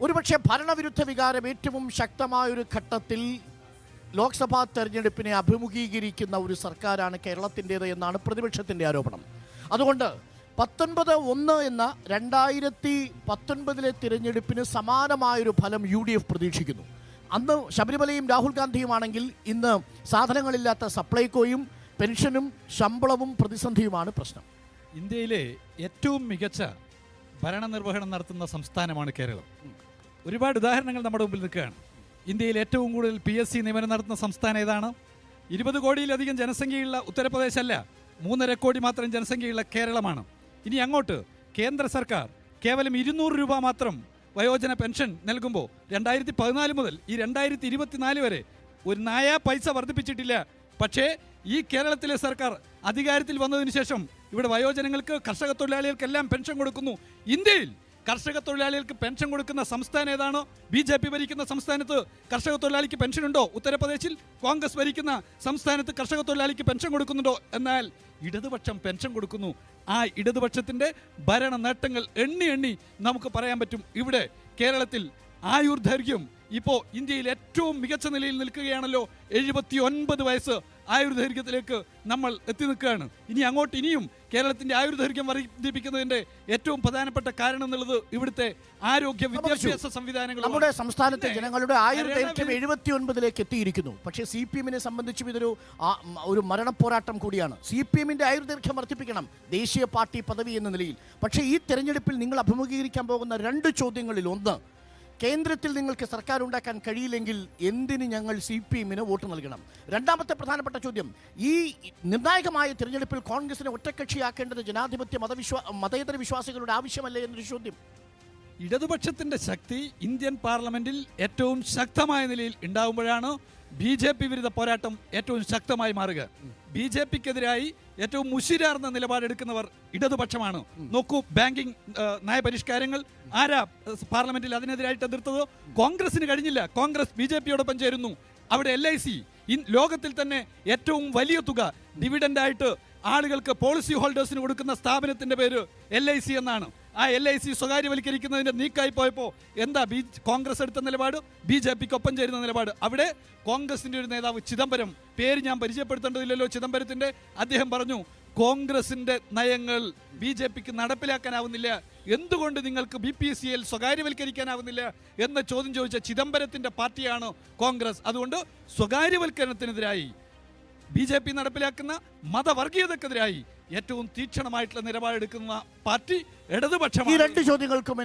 ഒരുപക്ഷെ ഭരണവിരുദ്ധ വികാരം ഏറ്റവും ശക്തമായൊരു ഘട്ടത്തിൽ ലോക്സഭാ തെരഞ്ഞെടുപ്പിനെ അഭിമുഖീകരിക്കുന്ന ഒരു സർക്കാരാണ് കേരളത്തിൻ്റേത് എന്നാണ് പ്രതിപക്ഷത്തിൻ്റെ ആരോപണം. അതുകൊണ്ട് 19-1 എന്ന 2019 തിരഞ്ഞെടുപ്പിന് സമാനമായൊരു ഫലം UDF പ്രതീക്ഷിക്കുന്നു. അന്ന് ശബരിമലയും രാഹുൽ ഗാന്ധിയുമാണെങ്കിൽ ഇന്ന് സാധനങ്ങളില്ലാത്ത സപ്ലൈകോയും പെൻഷനും ശമ്പളവും പ്രതിസന്ധിയുമാണ് പ്രശ്നം. ഇന്ത്യയിലെ ഏറ്റവും മികച്ച ഭരണനിർവഹണം നടത്തുന്ന സംസ്ഥാനമാണ് കേരളം. ഒരുപാട് ഉദാഹരണങ്ങൾ നമ്മുടെ മുമ്പിൽ നിൽക്കുകയാണ്. ഇന്ത്യയിൽ ഏറ്റവും കൂടുതൽ PSC നിയമനം നടത്തുന്ന സംസ്ഥാനം ഏതാണ്? 20 കോടിയിലധികം ജനസംഖ്യയുള്ള ഉത്തർപ്രദേശ് അല്ല, 3.5 കോടി മാത്രം ജനസംഖ്യയുള്ള കേരളമാണ്. ഇനി അങ്ങോട്ട് കേന്ദ്ര സർക്കാർ കേവലം 200 രൂപ മാത്രം വയോജന പെൻഷൻ നൽകുമ്പോൾ 2014 മുതൽ ഈ 2024 വരെ ഒരു നായ പൈസ വർദ്ധിപ്പിച്ചിട്ടില്ല. പക്ഷേ ഈ കേരളത്തിലെ സർക്കാർ അധികാരത്തിൽ വന്നതിന് ശേഷം ഇവിടെ വയോജനങ്ങൾക്ക്, കർഷക തൊഴിലാളികൾക്കെല്ലാം പെൻഷൻ കൊടുക്കുന്നു. ഇന്ത്യയിൽ കർഷക തൊഴിലാളികൾക്ക് പെൻഷൻ കൊടുക്കുന്ന സംസ്ഥാനം ഏതാണോ? BJP ഭരിക്കുന്ന സംസ്ഥാനത്ത് കർഷക തൊഴിലാളിക്ക് പെൻഷൻ ഉണ്ടോ? ഉത്തർപ്രദേശിൽ കോൺഗ്രസ് ഭരിക്കുന്ന സംസ്ഥാനത്ത് കർഷക തൊഴിലാളിക്ക് പെൻഷൻ കൊടുക്കുന്നുണ്ടോ? എന്നാൽ ഇടതുപക്ഷം പെൻഷൻ കൊടുക്കുന്നു. ആ ഇടതുപക്ഷത്തിൻ്റെ ഭരണ നേട്ടങ്ങൾ എണ്ണി നമുക്ക് പറയാൻ പറ്റും. ഇവിടെ കേരളത്തിൽ ആയുർദൈർഘ്യം ഇപ്പോൾ ഇന്ത്യയിൽ ഏറ്റവും മികച്ച നിലയിൽ നിൽക്കുകയാണല്ലോ. 79 വയസ്സ് ആയുർദൈർഘ്യത്തിലേക്ക് നമ്മൾ എത്തി നിൽക്കുകയാണ്. ഇനിയും കേരളത്തിന്റെ ആയുർദൈർഘ്യം വർദ്ധിപ്പിക്കുന്നതിന്റെ ഏറ്റവും പ്രധാനപ്പെട്ട കാരണം എന്നുള്ളത് ഇവിടുത്തെ ആരോഗ്യ വിദ്യാഭ്യാസ സംവിധാനങ്ങൾ. നമ്മുടെ സംസ്ഥാനത്തെ ജനങ്ങളുടെ ആയുർദൈർഘ്യം 79ലേക്ക് എത്തിയിരിക്കുന്നു. പക്ഷേ CPM-നെ സംബന്ധിച്ചും ഇതൊരു മരണപ്പോരാട്ടം കൂടിയാണ്. CPM-ന്റെ ആയുർദൈർഘ്യം വർദ്ധിപ്പിക്കണം ദേശീയ പാർട്ടി പദവി എന്ന നിലയിൽ. പക്ഷേ ഈ തെരഞ്ഞെടുപ്പിൽ നിങ്ങൾ അഭിമുഖീകരിക്കാൻ പോകുന്ന 2 ചോദ്യങ്ങളിൽ ഒന്ന്, കേന്ദ്രത്തിൽ നിങ്ങൾക്ക് സർക്കാർ ഉണ്ടാക്കാൻ കഴിയില്ലെങ്കിൽ എന്തിന് ഞങ്ങൾ CPM-ന് വോട്ട് നൽകണം? രണ്ടാമത്തെ പ്രധാനപ്പെട്ട ചോദ്യം, ഈ നിർണായകമായ തിരഞ്ഞെടുപ്പിൽ കോൺഗ്രസിനെ ഒറ്റക്കക്ഷിയാക്കേണ്ടത് ജനാധിപത്യ മതേതര വിശ്വാസികളുടെ ആവശ്യമല്ലേ എന്നൊരു ചോദ്യം. ഇടതുപക്ഷത്തിന്റെ ശക്തി ഇന്ത്യൻ പാർലമെന്റിൽ ഏറ്റവും ശക്തമായ നിലയിൽ ഉണ്ടാകുമ്പോഴാണ് BJP വിരുദ്ധ പോരാട്ടം ഏറ്റവും ശക്തമായി മാറുക. BJPക്കെതിരായി ഏറ്റവും മുഷിരാർന്ന നിലപാടെടുക്കുന്നവർ ഇടതുപക്ഷമാണ്. നോക്കൂ, ബാങ്കിംഗ് നയപരിഷ്കാരങ്ങൾ ആരാ പാർലമെന്റിൽ അതിനെതിരായിട്ട് എതിർത്തത്? കോൺഗ്രസിന് കഴിഞ്ഞില്ല. കോൺഗ്രസ് BJPയോടൊപ്പം ചേരുന്നു. അവിടെ LIC ലോകത്തിൽ തന്നെ ഏറ്റവും വലിയ തുക ഡിവിഡൻഡായിട്ട് ആളുകൾക്ക്, പോളിസി ഹോൾഡേഴ്സിന് കൊടുക്കുന്ന സ്ഥാപനത്തിന്റെ പേര് LIC എന്നാണ്. ആ LIC സ്വകാര്യവൽക്കരിക്കുന്നതിന്റെ നീക്കായി പോയപ്പോൾ എന്താ കോൺഗ്രസ് എടുത്ത നിലപാട്? BJPക്കൊപ്പം ചേരുന്ന നിലപാട്. അവിടെ കോൺഗ്രസിന്റെ ഒരു നേതാവ് ചിദംബരം, പേര് ഞാൻ പരിചയപ്പെടുത്തേണ്ടതില്ലല്ലോ ചിദംബരത്തിന്റെ, അദ്ദേഹം പറഞ്ഞു കോൺഗ്രസിന്റെ നയങ്ങൾ BJPക്ക് നടപ്പിലാക്കാനാവുന്നില്ല, എന്തുകൊണ്ട് നിങ്ങൾക്ക് BPCL സ്വകാര്യവൽക്കരിക്കാനാവുന്നില്ല എന്ന ചോദ്യം ചോദിച്ച ചിദംബരത്തിന്റെ പാർട്ടിയാണ് കോൺഗ്രസ്. അതുകൊണ്ട് സ്വകാര്യവൽക്കരണത്തിനെതിരായി BJP നടപ്പിലാക്കുന്ന മതവർഗീയതക്കെതിരായി ഏറ്റവും തീക്ഷണമായിട്ടുള്ള നിലപാടെടുക്കുന്ന പാർട്ടി ഇടതുപക്ഷമാണ്. ഈ 2 ചോദ്യങ്ങൾക്കും